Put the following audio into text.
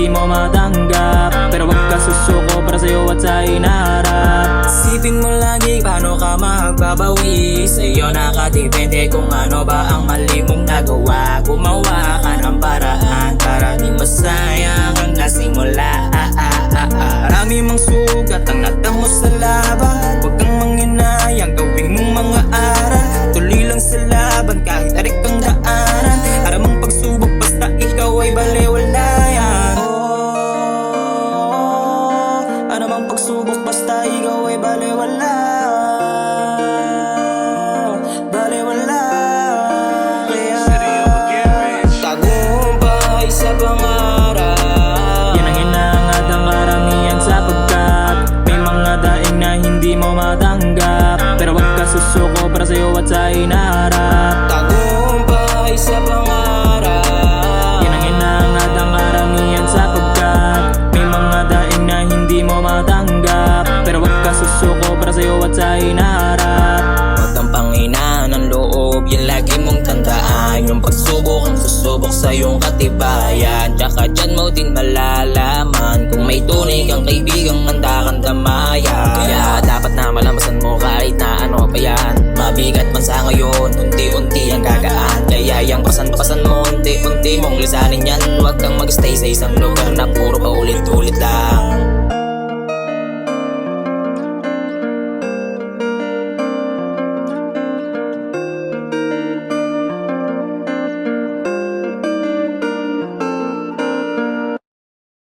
hindi mo matanggap, pero wag ka susuko para sa'yo at sa hinaharap. Isipin mo lagi paano ka magbabawi, sa'yo nakadepende kung ano ba ang mali mong nagawa. Gumawa ka ng paraan para di masayang ang nasimula. Marami mang sugat ang natamo sa laban, huwag kang manghinayang gawin mong mga aral. Tuloy lang sa laban kahit arik ang daanan, aramang pagsubok basta ikaw ay balewala yan. Aramang pagsubok basta ikaw ay balewala. Balewala. Kaya tagumpay sa pangarap, yan ang hinahangad ng karamihan sapagkat may mga daing na hindi mo matanggap, pero wag ka susuko para sa'yo at sa hinaharap. tagumpay sa pangarap, Yan ang hinahangad ng karamihan sapagkat may mga daing na hindi mo matanggap, pero wag ka susuko para sa'yo at sa hinaharap. huwag kang panghinaan ng loob, yan lagi mong tandaan. Yung pagsubok ang susubok sa iyong katibayan, tsaka dyan mo din malalaman kung may tunay kang kaibigang handa kang damayan. Kaya dapat na malamasan mo kahit na ano pa yan. Mabigat man sa ngayon, unti-unti ang gagaan. Kaya yung pasan mo, unti-unti mong lisanin yan. Huwag kang mag-stay sa isang lugar.